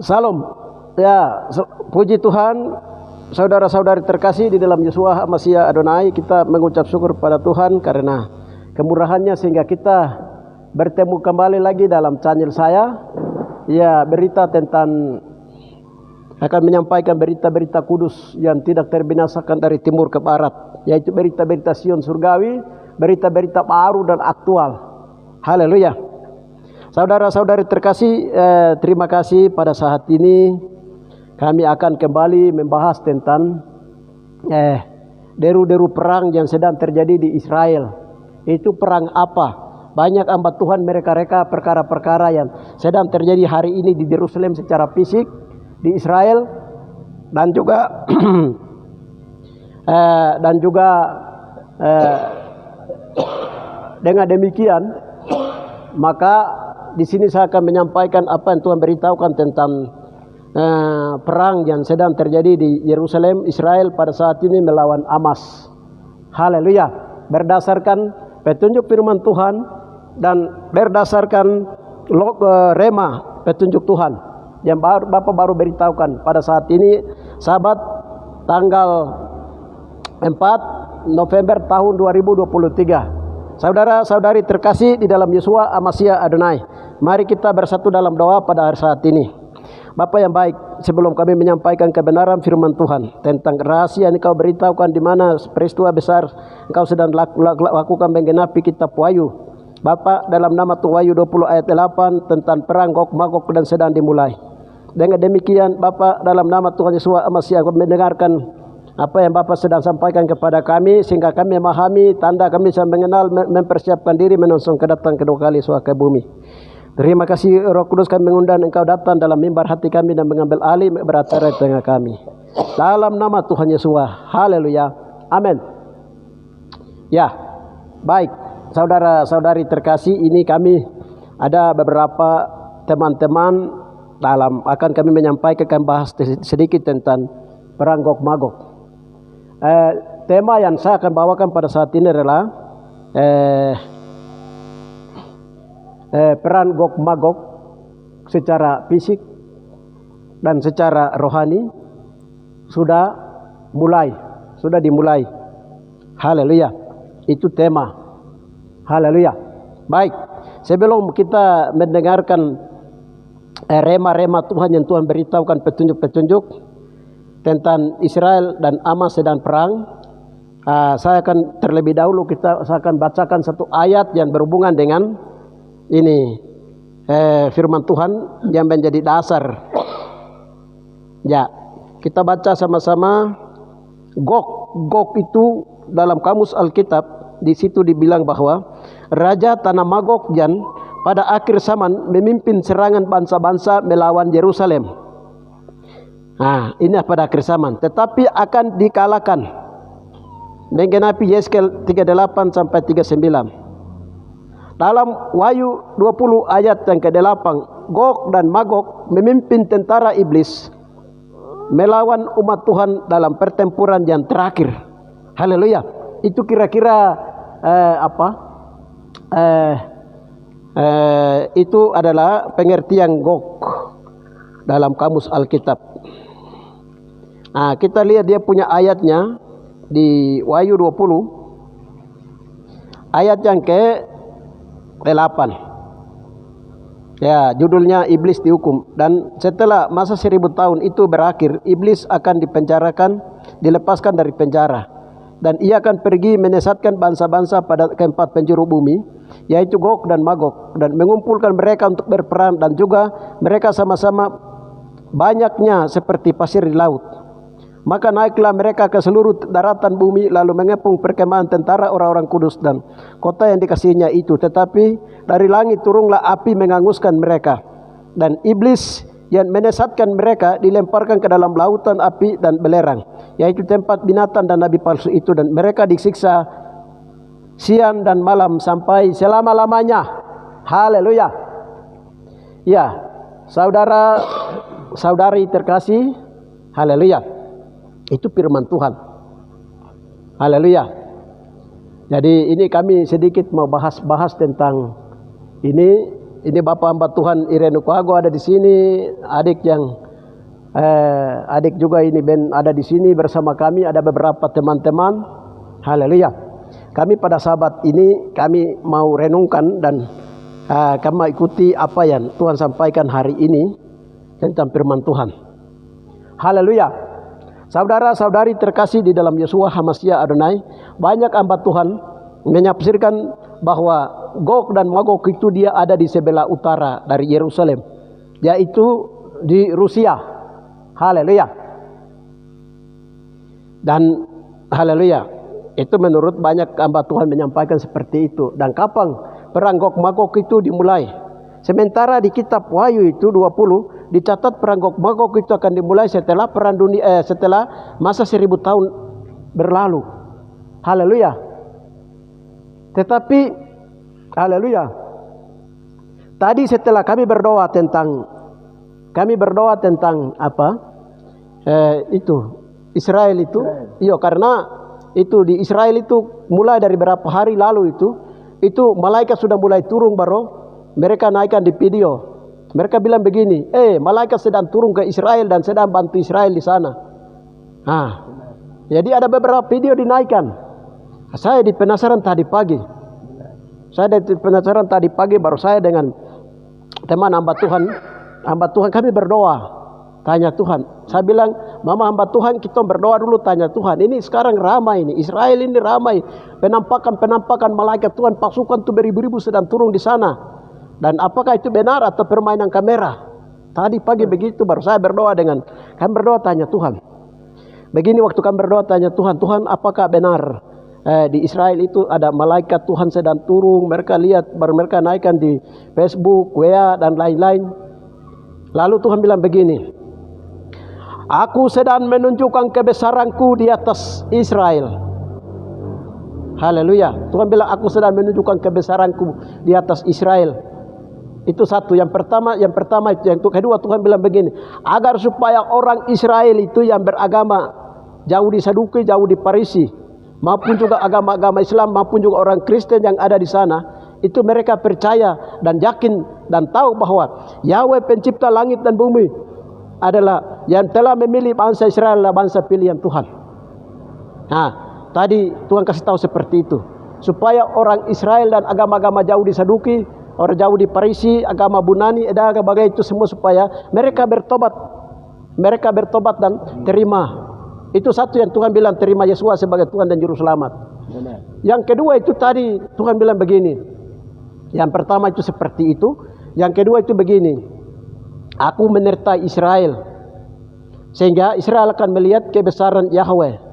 Salam. Ya, puji Tuhan, saudara-saudari terkasih di dalam Yeshua HaMashiach Adonai, kita mengucap syukur pada Tuhan karena kemurahannya sehingga kita bertemu kembali lagi dalam channel saya. Ya, berita tentang akan menyampaikan berita-berita kudus yang tidak terbinasakan dari timur ke barat, yaitu berita-berita Sion surgawi, berita-berita baru dan aktual. Haleluya. Saudara-saudari terkasih, terima kasih pada saat ini kami akan kembali membahas tentang deru-deru perang yang sedang terjadi di Israel. Itu perang apa? Banyak hamba Tuhan mereka perkara-perkara yang sedang terjadi hari ini di Yerusalem secara fisik, di Israel, dan juga dengan demikian maka di sini saya akan menyampaikan apa yang Tuhan beritahukan tentang perang yang sedang terjadi di Yerusalem, Israel pada saat ini melawan Hamas. Haleluya. Berdasarkan petunjuk firman Tuhan dan berdasarkan rema petunjuk Tuhan yang Bapak baru beritahukan pada saat ini, Sabat tanggal 4 November tahun 2023. Saudara-saudari terkasih di dalam Yeshua HaMashiach Adonai, mari kita bersatu dalam doa pada hari saat ini. Bapa yang baik, sebelum kami menyampaikan kebenaran firman Tuhan tentang rahasia yang Engkau beritahukan di mana peristiwa besar Engkau sedang lakukan menggenapi kitab Wahyu. Bapa, dalam nama Tuhan, Wahyu 20 ayat 8 tentang perang Gog Magog dan sedang dimulai. Dengan demikian Bapa, dalam nama Tuhan Yeshua HaMashiach, mendengarkan apa yang Bapak sedang sampaikan kepada kami, sehingga kami memahami tanda, kami bisa mengenal, mempersiapkan diri menonsong kedatangan kedua kali Yesus ke bumi. Terima kasih Roh Kudus, kami mengundang Engkau datang dalam mimbar hati kami dan mengambil alih beracara di tengah kami. Dalam nama Tuhan Yesus. Haleluya. Amin. Ya, baik. Saudara-saudari terkasih, ini kami ada beberapa teman-teman akan kami menyampaikan bahas sedikit tentang perang Gog Magog. Tema yang saya akan bawakan pada saat ini adalah perang Gog Magog secara fisik dan secara rohani sudah dimulai. Haleluya. Itu tema. Haleluya. Baik, sebelum kita mendengarkan rema-rema Tuhan yang Tuhan beritahukan petunjuk-petunjuk tentang Israel dan Hamas sedang perang, saya akan terlebih dahulu saya akan bacakan satu ayat yang berhubungan dengan ini firman Tuhan yang menjadi dasar. Ya, kita baca sama-sama. Gog itu dalam kamus Alkitab, di situ dibilang bahwa Raja Tanah Magog yang pada akhir zaman memimpin serangan bangsa-bangsa melawan Yerusalem. Ini pada akhir zaman, tetapi akan dikalahkan. Menggenapi Yeskel 38 sampai 39. Dalam Wahyu 20 ayat yang ke-8, Gog dan Magog memimpin tentara iblis melawan umat Tuhan dalam pertempuran yang terakhir. Haleluya. Itu kira-kira itu adalah pengertian Gog dalam kamus Alkitab. Kita lihat dia punya ayatnya di Wahyu 20 ayat yang ke-8. Ya, judulnya Iblis dihukum. Dan setelah masa 1000 tahun itu berakhir, iblis akan dilepaskan dari penjara, dan ia akan pergi menyesatkan bangsa-bangsa pada keempat penjuru bumi, yaitu Gog dan Magog, dan mengumpulkan mereka untuk berperang, dan juga mereka sama-sama banyaknya seperti pasir di laut. Maka naiklah mereka ke seluruh daratan bumi, lalu mengepung perkemahan tentara orang-orang kudus dan kota yang dikasihinya itu. Tetapi dari langit turunlah api menghanguskan mereka, dan iblis yang menyesatkan mereka dilemparkan ke dalam lautan api dan belerang, yaitu tempat binatang dan nabi palsu itu, dan mereka disiksa siang dan malam sampai selama-lamanya. Haleluya. Ya, saudara-saudari terkasih, haleluya. Itu firman Tuhan. Haleluya. Jadi ini kami sedikit mau bahas tentang ini Ini Bapak hamba Tuhan Irene Kuago ada di sini, adik juga ini Ben ada di sini bersama kami, ada beberapa teman-teman. Haleluya. Kami pada sahabat ini kami mau renungkan dan kami ikuti apa yang Tuhan sampaikan hari ini tentang firman Tuhan. Haleluya. Saudara-saudari terkasih di dalam Yeshua HaMashiach Adonai, banyak hamba Tuhan menafsirkan bahwa Gog dan Magog itu dia ada di sebelah utara dari Yerusalem, yaitu di Rusia. Haleluya. Dan haleluya, itu menurut banyak hamba Tuhan menyampaikan seperti itu. Dan kapan perang Gog Magog itu dimulai? Sementara di kitab Wahyu itu 20 dicatat perang Gog Magog itu akan dimulai setelah perang dunia, setelah masa 1000 tahun berlalu. Haleluya. Tetapi haleluya, tadi setelah kami berdoa tentang apa? Itu Israel itu. Iya, karena itu di Israel itu mulai dari berapa hari lalu itu malaikat sudah mulai turun, baru mereka naikkan di video. Mereka bilang begini, malaikat sedang turun ke Israel dan sedang bantu Israel di sana. Jadi ada beberapa video dinaikkan. Saya penasaran tadi pagi. Baru saya dengan teman hamba Tuhan kami berdoa, tanya Tuhan. Saya bilang, Mama hamba Tuhan, kita berdoa dulu, tanya Tuhan. Ini sekarang ramai ini, Israel ini ramai. Penampakan malaikat Tuhan, pasukan itu beribu-ribu sedang turun di sana. Dan apakah itu benar atau permainan kamera? Tadi pagi begitu, baru saya berdoa kami berdoa tanya Tuhan. Begini waktu kami berdoa tanya Tuhan, apakah benar di Israel itu ada malaikat Tuhan sedang turun? Mereka lihat, baru mereka naikkan di Facebook, WA dan lain-lain. Lalu Tuhan bilang begini, aku sedang menunjukkan kebesaranku di atas Israel. Haleluya. Tuhan bilang aku sedang menunjukkan kebesaranku di atas Israel. Itu satu. Yang pertama itu. Yang kedua Tuhan bilang begini, agar supaya orang Israel itu yang beragama jauh di Saduki, jauh di Parisi, maupun juga agama-agama Islam, maupun juga orang Kristen yang ada di sana, itu mereka percaya dan yakin dan tahu bahwa Yahweh pencipta langit dan bumi adalah yang telah memilih bangsa Israel adalah bangsa pilihan Tuhan. Tadi Tuhan kasih tahu seperti itu, supaya orang Israel dan agama-agama jauh di Saduki, orang jauh di Parisi, agama Bunani, agama itu semua, supaya mereka bertobat dan terima. Itu satu yang Tuhan bilang, terima Yesus sebagai Tuhan dan Juru Selamat. Benar. Yang kedua itu tadi Tuhan bilang begini. Yang pertama itu seperti itu. Yang kedua itu begini, aku menyertai Israel, sehingga Israel akan melihat kebesaran Yahweh.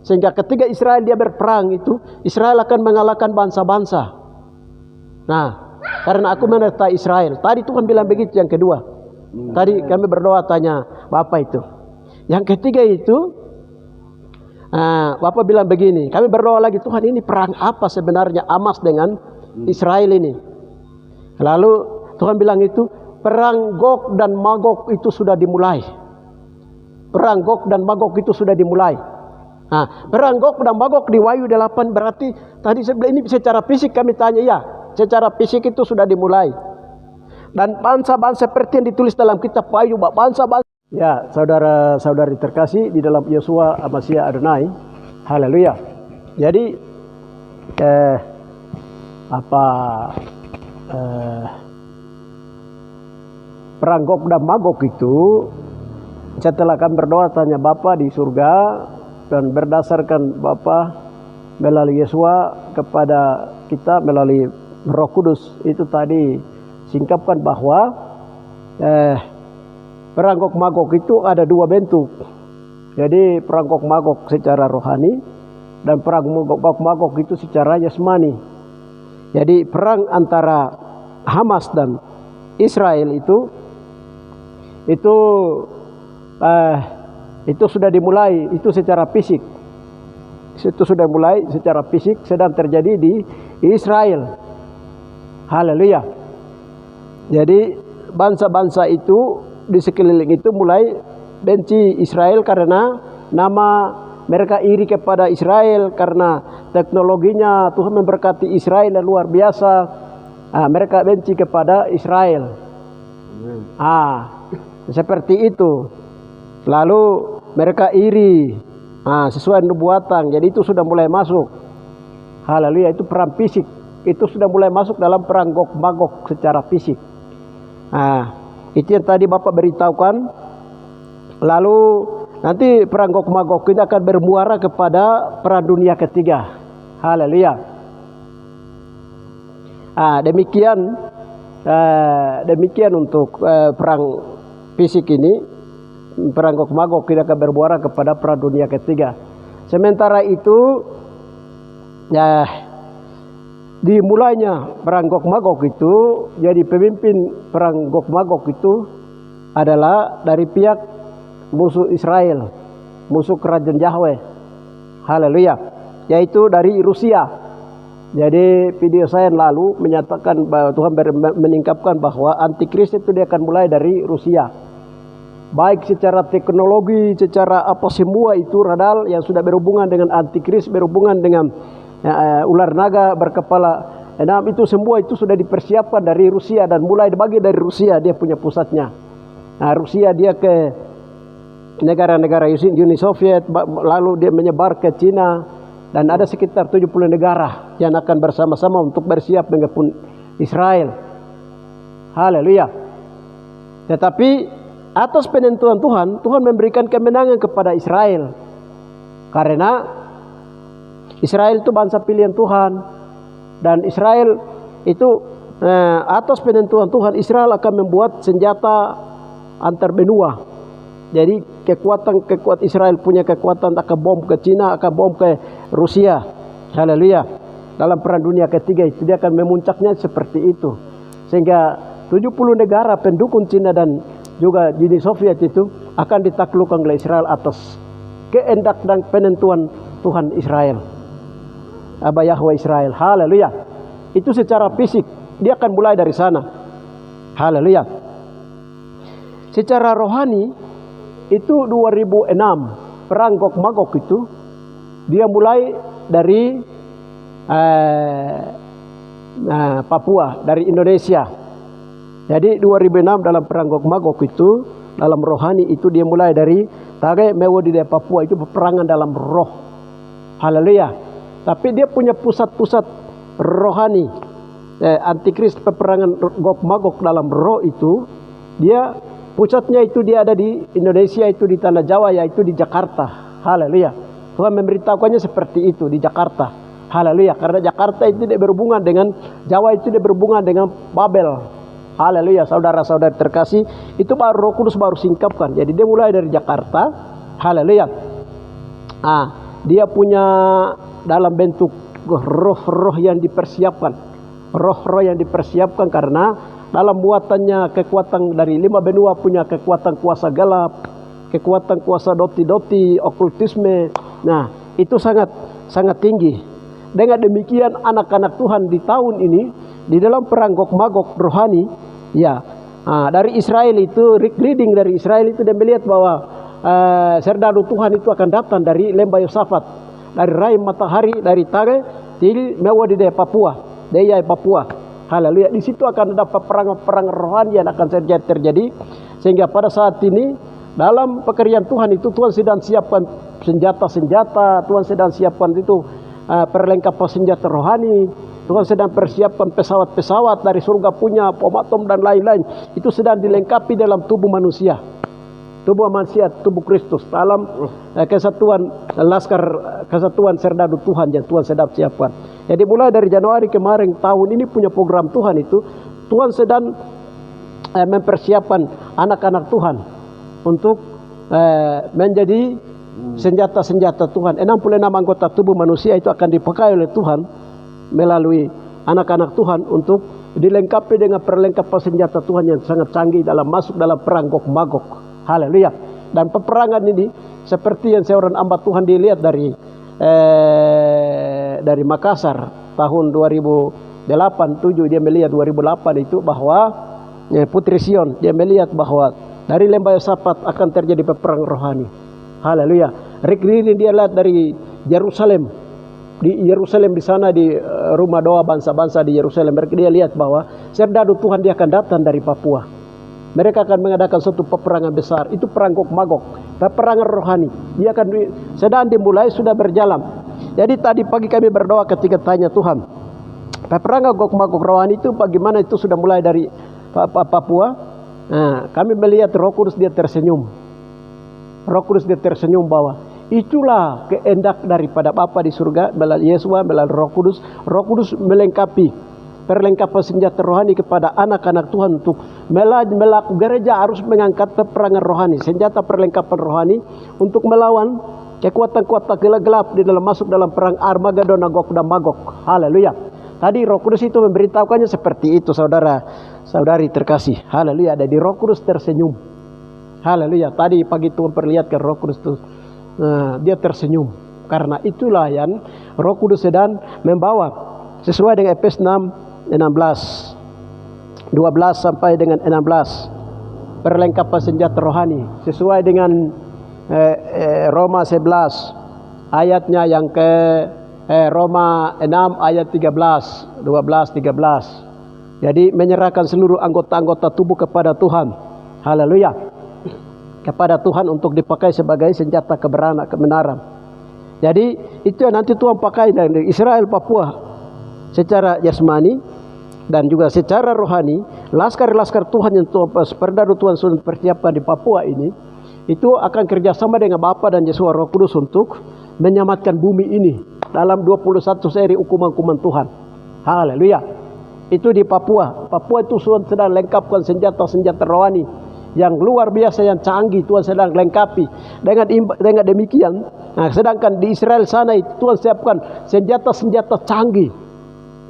Sehingga ketika Israel dia berperang itu, Israel akan mengalahkan bangsa-bangsa. Karena aku menyertai Israel. Tadi Tuhan bilang begitu yang kedua. Tadi kami berdoa tanya Bapak itu. Yang ketiga itu, Bapak bilang begini, kami berdoa lagi, Tuhan ini perang apa sebenarnya Hamas dengan Israel ini? Lalu Tuhan bilang itu, perang Gog dan Magog itu sudah dimulai. Perang Gog dan Magog itu sudah dimulai. Perang Gog dan Magog di Wahyu 8 berarti tadi saya bilang ini secara fisik, kami tanya, ya, secara fisik itu sudah dimulai. Dan bangsa-bangsa seperti yang ditulis dalam kitab Wahyu, bangsa-bangsa. Ya, saudara-saudari terkasih di dalam Yeshua HaMashiach Adonai. Haleluya. Jadi perang Gog dan Magog itu, setelah kami berdoa tanya Bapa di surga, dan berdasarkan Bapa melalui Yeshua kepada kita melalui Roh Kudus, itu tadi singkapkan bahwa perang Gog Magog itu ada dua bentuk. Jadi perang Gog Magog secara rohani dan perang Gog Magog itu secara jasmani. Jadi perang antara Hamas dan Israel itu sudah dimulai, itu secara fisik. Itu sudah mulai secara fisik, sedang terjadi di Israel. Haleluya. Jadi bangsa-bangsa itu di sekeliling itu mulai benci Israel karena nama mereka iri kepada Israel, karena teknologinya Tuhan memberkati Israel yang luar biasa. Mereka benci kepada Israel. Seperti itu. Lalu mereka iri. Sesuai nubuatan. Jadi itu sudah mulai masuk. Haleluya, itu perang fisik. Itu sudah mulai masuk dalam perang Gog Magog secara fisik. Itu yang tadi Bapak beritahukan. Lalu nanti perang Gog Magog ini akan bermuara kepada perang dunia ketiga. Haleluya. Demikian untuk perang fisik ini. Perang Gog Magog ini akan bermuara kepada perang dunia ketiga. Sementara itu dimulainya perang Gog Magog itu, jadi pemimpin perang Gog Magog itu adalah dari pihak musuh Israel, musuh kerajaan Yahweh. Haleluya. Yaitu dari Rusia. Jadi video saya yang lalu menyatakan bahwa Tuhan meningkapkan bahwa antikris itu dia akan mulai dari Rusia. Baik secara teknologi, secara apa semua itu radal yang sudah berhubungan dengan antikris, berhubungan dengan ular naga berkepala 6, itu semua itu sudah dipersiapkan dari Rusia dan mulai dibagi dari Rusia, dia punya pusatnya. Rusia dia ke negara-negara Uni Soviet, lalu dia menyebar ke Cina, dan ada sekitar 70 negara yang akan bersama-sama untuk bersiap mengepung Israel. Haleluya. Tetapi atas penentuan Tuhan, Tuhan memberikan kemenangan kepada Israel. Karena Israel itu bangsa pilihan Tuhan, dan Israel itu atas penentuan Tuhan, Israel akan membuat senjata antar benua. Jadi kekuatan Israel punya kekuatan akan bom ke Cina, akan bom ke Rusia. Haleluya. Dalam perang dunia ketiga itu dia akan memuncaknya seperti itu. Sehingga 70 negara pendukung Cina dan juga Uni Soviet itu akan ditaklukkan oleh Israel atas kehendak dan penentuan Tuhan Israel. Yahweh Israel. Haleluya. Itu secara fisik dia akan mulai dari sana. Haleluya. Secara rohani itu 2006 perang Gog Magog itu dia mulai dari Papua, dari Indonesia. Jadi 2006 dalam perang Gog Magog itu dalam rohani itu dia mulai dari Tage Mewo di Papua, itu peperangan dalam roh. Haleluya. Tapi dia punya pusat-pusat rohani. Antikris peperangan Gog Magog dalam roh itu, dia pusatnya itu dia ada di Indonesia, itu di tanah Jawa, yaitu di Jakarta. Haleluya. Tuhan memberitahukannya seperti itu di Jakarta. Haleluya. Karena Jakarta itu dia berhubungan dengan Jawa, itu dia berhubungan dengan Babel. Haleluya. Saudara-saudara terkasih, itu baru Roh Kudus baru singkapkan. Jadi dia mulai dari Jakarta. Haleluya. Dia punya dalam bentuk roh-roh yang dipersiapkan. Roh-roh yang dipersiapkan karena dalam muatannya kekuatan dari 5 benua punya kekuatan kuasa gelap, kekuatan kuasa doti-doti, okultisme. Nah, itu sangat tinggi. Dengan demikian anak-anak Tuhan di tahun ini di dalam perang Gog Magog rohani, dari Israel itu reading dari Israel itu dia melihat bahwa serdadu Tuhan itu akan datang dari lembah Yosafat, dari rahim matahari, dari Tage di Mewo di Papua, Daya Papua. Haleluya. Di situ akan ada perang rohani yang akan terjadi, sehingga pada saat ini dalam pekerjaan Tuhan itu Tuhan sedang siapkan senjata-senjata, Tuhan sedang siapkan itu perlengkapan senjata rohani, Tuhan sedang persiapkan pesawat-pesawat dari surga punya, bom atom dan lain-lain. Itu sedang dilengkapi dalam tubuh manusia. Tubuh manusia, tubuh Kristus dalam kesatuan laskar, kesatuan serdadu Tuhan yang Tuhan sedang siapkan. Jadi mulai dari Januari kemarin tahun ini punya program Tuhan itu, Tuhan sedang mempersiapkan anak-anak Tuhan untuk menjadi senjata-senjata Tuhan. 66 anggota tubuh manusia itu akan dipakai oleh Tuhan melalui anak-anak Tuhan untuk dilengkapi dengan perlengkapan senjata Tuhan yang sangat canggih dalam masuk dalam perang Gog Magog. Haleluya. Dan peperangan ini seperti yang seorang hamba Tuhan dilihat dari Makassar tahun 2008-7, dia melihat 2008 itu bahwa Putri Sion, dia melihat bahwa dari lembah Yosafat akan terjadi peperangan rohani. Haleluya. Reading dia lihat dari Yerusalem. di Yerusalem, di sana di rumah doa bangsa-bangsa di Yerusalem, mereka dia lihat bahwa serdadu Tuhan dia akan datang dari Papua. Mereka akan mengadakan suatu peperangan besar. Itu perang Gog Magog, peperangan rohani. Dia akan sedang dimulai, sudah berjalan. Jadi tadi pagi kami berdoa ketika tanya Tuhan, peperangan Gog Magog rohani itu bagaimana? Itu sudah mulai dari Papua. Nah, kami melihat Roh Kudus dia tersenyum. Roh Kudus dia tersenyum bahwa itulah kehendak daripada Bapa di surga melalui Yesus, melalui Roh Kudus. Roh Kudus melengkapi perlengkapan senjata rohani kepada anak-anak Tuhan untuk melakukan. Gereja harus mengangkat peperangan rohani, senjata perlengkapan rohani untuk melawan kekuatan-kekuatan gelap di dalam masuk dalam perang Armageddon, Gog dan Magog. Haleluya. Tadi Roh Kudus itu memberitahukannya seperti itu, saudara-saudari terkasih. Haleluya. Ada di Roh Kudus tersenyum. Haleluya. Tadi pagi Tuhan perlihatkan Roh Kudus itu, dia tersenyum. Karena itulah yang Roh Kudus sedang membawa sesuai dengan Efesus 6:16, 12 sampai dengan 16, perlengkapan senjata rohani sesuai dengan Roma 11 ayatnya yang ke Roma 6 ayat 13, 12, 13. Jadi menyerahkan seluruh anggota-anggota tubuh kepada Tuhan. Haleluya. Kepada Tuhan untuk dipakai sebagai senjata kebenaran. Jadi itu yang nanti Tuhan pakai dari Israel Papua secara jasmani dan juga secara rohani. Laskar-laskar Tuhan yang perdadu Tuhan sudah persiapkan di Papua ini, itu akan kerjasama dengan Bapa dan Yesus Roh Kudus untuk menyelamatkan bumi ini dalam 21 seri hukuman-hukuman Tuhan. Haleluya. Itu di Papua. Papua itu Tuhan sedang lengkapkan senjata-senjata rohani yang luar biasa, yang canggih. Tuhan sedang lengkapi dengan demikian. Nah, sedangkan di Israel sana itu Tuhan siapkan senjata-senjata canggih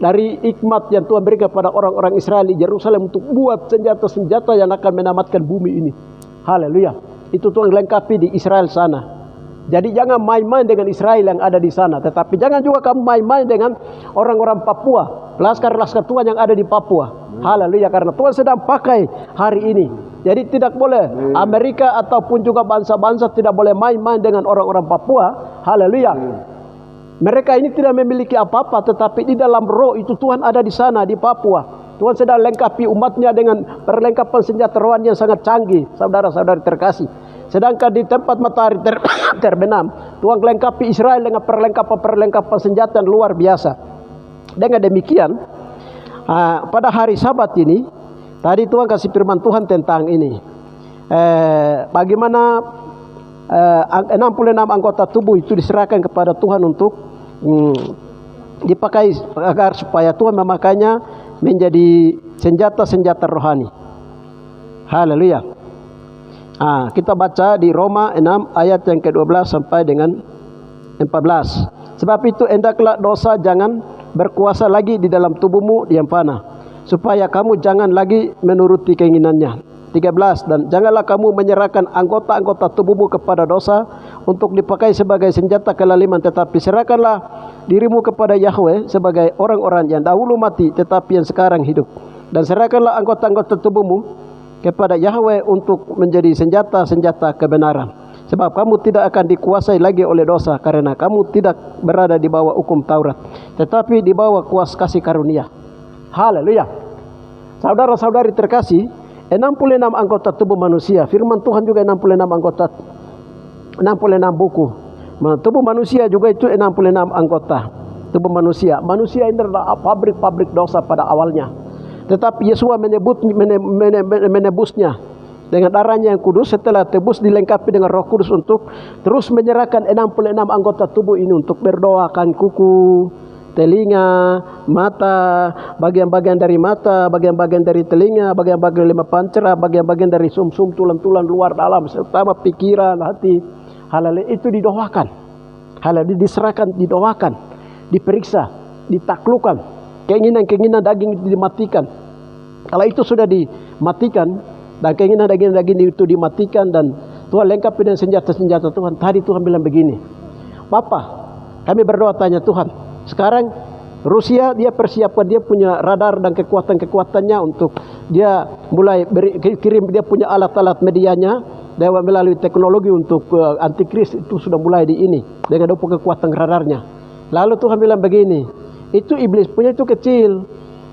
dari hikmat yang Tuhan berikan kepada orang-orang Israel di Yerusalem untuk buat senjata-senjata yang akan menyelamatkan bumi ini. Haleluya. Itu Tuhan lengkapi di Israel sana. Jadi jangan main-main dengan Israel yang ada di sana, tetapi jangan juga kamu main-main dengan orang-orang Papua, laskar-laskar Tuhan yang ada di Papua. Haleluya, karena Tuhan sedang pakai hari ini. Jadi tidak boleh Amerika ataupun juga bangsa-bangsa tidak boleh main-main dengan orang-orang Papua. Haleluya. Mereka ini tidak memiliki apa-apa, tetapi di dalam roh itu Tuhan ada di sana di Papua. Tuhan sedang lengkapi umatnya dengan perlengkapan senjata rohani yang sangat canggih, saudara-saudari terkasih. Sedangkan di tempat matahari terbenam, Tuhan lengkapi Israel dengan perlengkapan senjata yang luar biasa. Dengan demikian, pada hari Sabat ini, tadi Tuhan kasih firman Tuhan tentang ini. Bagaimana 66 anggota tubuh itu diserahkan kepada Tuhan untuk dipakai agar supaya Tuhan memakainya menjadi senjata-senjata rohani. Haleluya. Kita baca di Roma 6 ayat yang ke-12 sampai dengan 14. Sebab itu hendaklah dosa jangan berkuasa lagi di dalam tubuhmu yang fana, supaya kamu jangan lagi menuruti keinginannya. 13. Dan janganlah kamu menyerahkan anggota-anggota tubuhmu kepada dosa untuk dipakai sebagai senjata kelaliman, tetapi serahkanlah dirimu kepada Yahweh sebagai orang-orang yang dahulu mati tetapi yang sekarang hidup. Dan serahkanlah anggota-anggota tubuhmu kepada Yahweh untuk menjadi senjata-senjata kebenaran. Sebab kamu tidak akan dikuasai lagi oleh dosa, karena kamu tidak berada di bawah hukum Taurat, tetapi di bawah kuasa kasih karunia. Haleluya. Saudara-saudari terkasih, 66 anggota tubuh manusia. Firman Tuhan juga 66 anggota, 66 buku. Tubuh manusia juga itu 66 anggota tubuh manusia. Manusia ini adalah pabrik-pabrik dosa pada awalnya. Tetapi Yesus menebusnya dengan darahnya yang kudus. Setelah tebus dilengkapi dengan Roh Kudus untuk terus menyerahkan 66 anggota tubuh ini untuk berdoakan kuku, telinga, mata, bagian-bagian dari mata, bagian-bagian dari telinga, bagian-bagian lima pancera, bagian-bagian dari sum-sum, tulang-tulang luar dalam, terutama pikiran, hati. Hal-hal itu didoakan. Hal-hal diserahkan, didoakan, diperiksa, ditaklukkan. Keinginan-keinginan daging itu dimatikan. Kalau itu sudah dimatikan dan keinginan daging itu dimatikan dan Tuhan lengkapi dengan senjata-senjata Tuhan. Tadi Tuhan bilang begini, Bapa, kami berdoa tanya Tuhan, sekarang Rusia dia persiapkan, dia punya radar dan kekuatan-kekuatannya untuk dia mulai kirim, dia punya alat-alat medianya melalui teknologi untuk antikris itu sudah mulai di ini dengan kekuatan radarnya. Lalu Tuhan bilang begini, itu iblis punya itu kecil.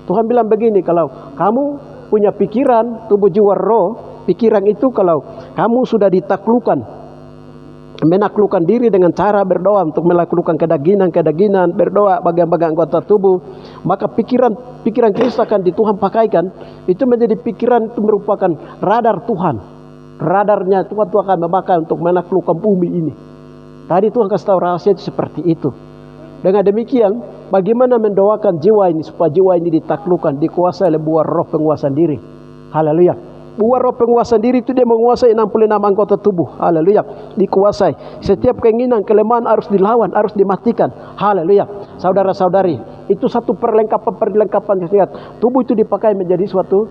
Tuhan bilang begini, kalau kamu punya pikiran, tubuh, jiwa, roh, pikiran itu kalau kamu sudah ditaklukkan, menaklukkan diri dengan cara berdoa untuk melakukan kedagingan, berdoa bagian-bagian anggota tubuh, maka pikiran Kristus akan di Tuhan pakaikan. Itu menjadi pikiran, itu merupakan radar Tuhan. Radarnya Tuhan akan memakai untuk menaklukkan bumi ini. Tadi Tuhan kasih tahu rahasia itu seperti itu. Dengan demikian, bagaimana mendoakan jiwa ini supaya jiwa ini ditaklukkan, dikuasai oleh buah roh penguasaan diri. Haleluya. Buah roh penguasaan diri itu dia menguasai 66 anggota tubuh. Haleluya. Dikuasai. Setiap keinginan, kelemahan harus dilawan, harus dimatikan. Haleluya. Saudara-saudari, itu satu perlengkapan senjata. Tubuh itu dipakai menjadi suatu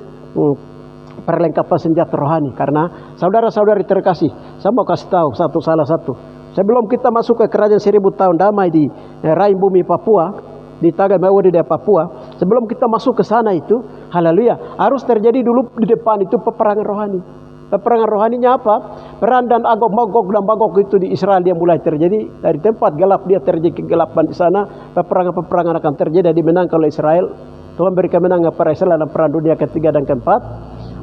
perlengkapan senjata rohani. Karena saudara-saudari terkasih, saya mau kasih tahu salah satu. Sebelum kita masuk ke kerajaan 1000 tahun damai di rahim bumi Papua, di Tagamawa di Papua, sebelum kita masuk ke sana itu, haleluya, harus terjadi dulu di depan itu peperangan rohani. Peperangan rohaninya apa? Perang dan Magog dan Magog itu di Israel dia mulai terjadi. Dari tempat gelap dia terjadi kegelapan di sana. Peperangan akan terjadi, dimenangkan oleh Israel. Tuhan beri kemenangan kepada Israel dalam perang dunia ketiga dan keempat.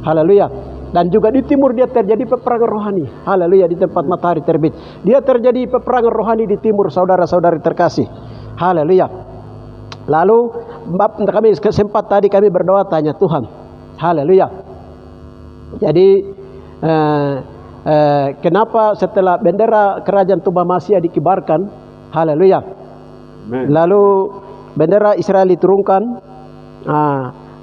Haleluya. Dan juga di timur dia terjadi peperangan rohani. Haleluya, di tempat matahari terbit. Dia terjadi peperangan rohani di timur, saudara-saudari terkasih. Haleluya. Lalu kami sempat tadi kami berdoa tanya Tuhan. Haleluya. Jadi kenapa setelah bendera kerajaan Tumbamasia dikibarkan, haleluya, lalu bendera Israel diturunkan,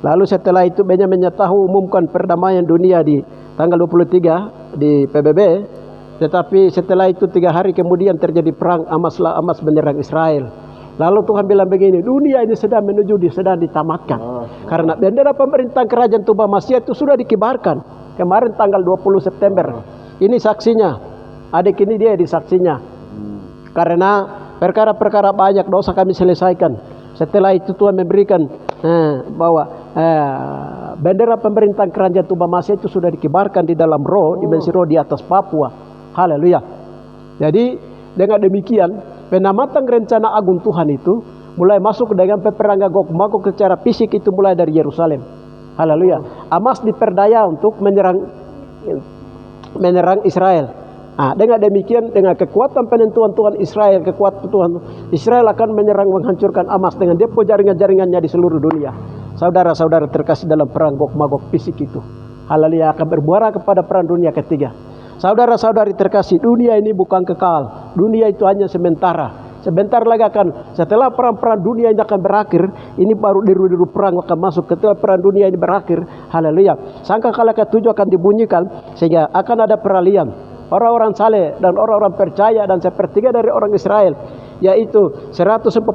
lalu setelah itu Benyamin Netanyahu umumkan perdamaian dunia di tanggal 23 di PBB, tetapi setelah itu 3 hari kemudian terjadi perang Hamas menyerang Israel. Lalu Tuhan bilang begini, dunia ini sedang ditamatkan. Karena bendera pemerintahan kerajaan Tumbamasia itu sudah dikibarkan kemarin tanggal 20 September. Ini saksinya, adik ini dia disaksinya. Karena perkara-perkara banyak dosa kami selesaikan. Setelah itu Tuhan memberikan bahwa bendera pemerintahan kerajaan Tumbamasia itu sudah dikibarkan di dalam roh, dimensi roh di atas Papua. Haleluya. Jadi dengan demikian penamatan rencana agung Tuhan itu mulai masuk dengan peperangan Gog Magog secara fisik itu mulai dari Yerusalem. Haleluya. Hamas diperdaya untuk menyerang Israel. Dengan demikian, dengan kekuatan penentuan Tuhan Israel, kekuatan Tuhan Israel akan menyerang, menghancurkan Hamas dengan depo jaringan-jaringannya di seluruh dunia. Saudara-saudara terkasih dalam perang Gog Magog fisik itu, haleluya, akan berbuara kepada perang dunia ketiga. Saudara-saudari terkasih, dunia ini bukan kekal. Dunia itu hanya sementara. Sebentar lagi akan, setelah perang-perang dunia ini akan berakhir, ini baru diru-diru perang akan masuk. Ketika perang dunia ini berakhir, haleluya, sangkakala ketujuh akan dibunyikan, sehingga akan ada peralihan orang-orang saleh dan orang-orang percaya dan sepertiga dari orang Israel, yaitu 144.000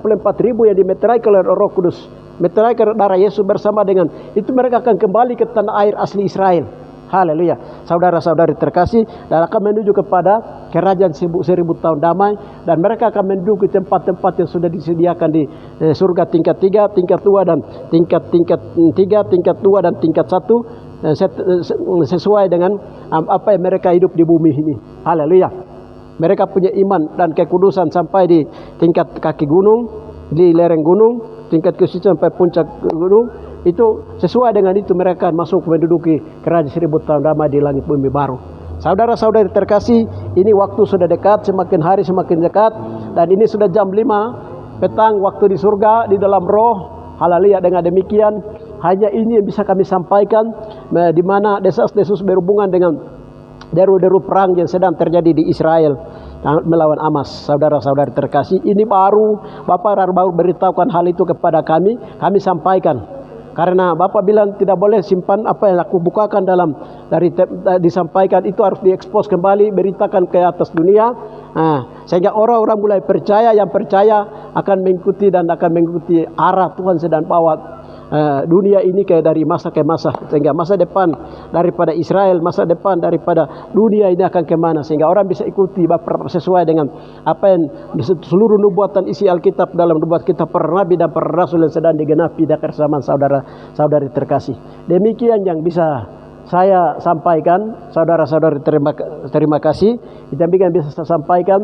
yang dimeteraikan oleh Roh Kudus, meteraikan darah Yesus bersama dengan itu, mereka akan kembali ke tanah air asli Israel. Haleluya. Saudara-saudari terkasih, dan akan menuju kepada kerajaan 1000 tahun damai, dan mereka akan menduduki tempat-tempat yang sudah disediakan di surga tingkat 3, tingkat 2 dan tingkat 3, tingkat 2 dan tingkat 1, sesuai dengan apa yang mereka hidup di bumi ini. Haleluya. Mereka punya iman dan kekudusan sampai di tingkat kaki gunung, di lereng gunung, tingkat kesucian sampai puncak gunung. Itu sesuai dengan itu mereka masuk menduduki kerajaan 1000 tahun damai di langit bumi baru. Saudara-saudari terkasih, ini waktu sudah dekat, semakin hari semakin dekat, dan ini sudah jam 5 petang waktu di surga, di dalam roh. Haleluya. Dengan demikian, hanya ini yang bisa kami sampaikan, di mana desas-desus berhubungan dengan deru-deru perang yang sedang terjadi di Israel melawan Hamas. Saudara-saudari terkasih, ini baru Bapak baru beritahukan hal itu kepada kami sampaikan. Karena Bapak bilang tidak boleh simpan apa yang aku bukakan disampaikan, itu harus diekspos kembali, beritakan ke atas dunia. Sehingga orang-orang mulai percaya, yang percaya akan mengikuti dan akan mengikuti arah Tuhan sedang bawa dunia ini dari masa ke masa, sehingga masa depan daripada Israel, masa depan daripada dunia ini akan kemana, sehingga orang bisa ikuti sesuai dengan apa yang seluruh nubuatan isi Alkitab dalam nubuat kitab para nabi dan para rasul yang sedang digenapi di akhir zaman. Saudara-saudari terkasih, demikian yang bisa saya sampaikan. Saudara-saudari terima kasih. Demikian bisa saya sampaikan.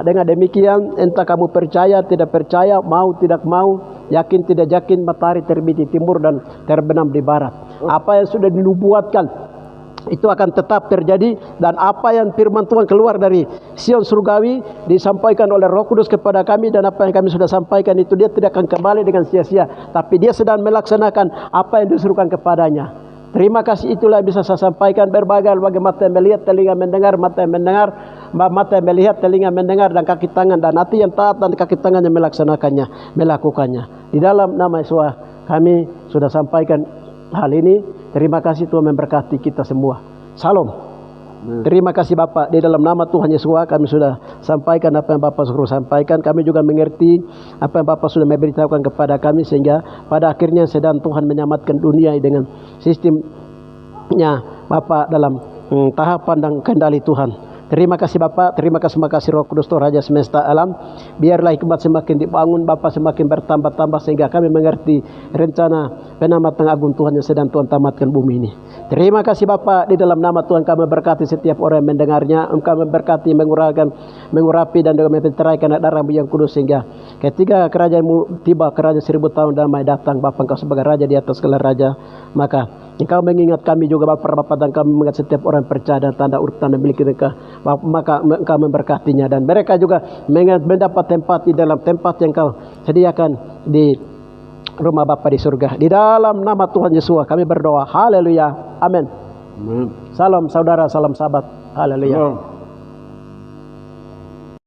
Dengan demikian, entah kamu percaya, tidak percaya, mau, tidak mau, yakin, tidak yakin, matahari terbit di timur dan terbenam di barat. Apa yang sudah dinubuatkan, itu akan tetap terjadi. Dan apa yang firman Tuhan keluar dari Sion surgawi, disampaikan oleh Roh Kudus kepada kami, dan apa yang kami sudah sampaikan itu, dia tidak akan kembali dengan sia-sia, tapi dia sedang melaksanakan apa yang disuruhkan kepadanya. Terima kasih, itulah yang bisa saya sampaikan. Berbagai mata yang melihat, telinga mendengar, mata yang mendengar, mata yang melihat, telinga mendengar, dan kaki tangan dan hati yang taat dan kaki tangannya melaksanakannya, melakukannya. Di dalam nama Yesus kami sudah sampaikan hal ini. Terima kasih, Tuhan memberkati kita semua. Salam. Terima kasih Bapak, di dalam nama Tuhan Yesus kami sudah sampaikan apa yang Bapak suruh sampaikan. Kami juga mengerti apa yang Bapak sudah memberitahukan kepada kami, sehingga pada akhirnya sedang Tuhan menyelamatkan dunia dengan sistemnya Bapak dalam tahapan dan kendali Tuhan. Terima kasih Bapak, terima kasih Roh Kudus Tuhan Raja semesta alam. Biarlah hikmat semakin dibangun, Bapak semakin bertambah-tambah, sehingga kami mengerti rencana penamatan agung Tuhan yang sedang Tuhan tamatkan bumi ini. Terima kasih Bapak, di dalam nama Tuhan kami berkati setiap orang yang mendengarnya. Engkau memberkati, mengurapi dan juga memperceraikan darah yang kudus, sehingga ketika kerajaan-Mu tiba, kerajaan 1000 tahun damai datang, Bapak Engkau sebagai Raja di atas segala raja, maka Engkau mengingat kami juga Bapak, dan kami mengingat setiap orang percaya dan tanda urut tanda milik mereka, maka Engkau memberkatinya, dan mereka juga mendapat tempat di dalam tempat yang Engkau sediakan di rumah Bapa di surga. Di dalam nama Tuhan Yesus kami berdoa. Haleluya. Amin. Salam saudara, salam sahabat. Haleluya.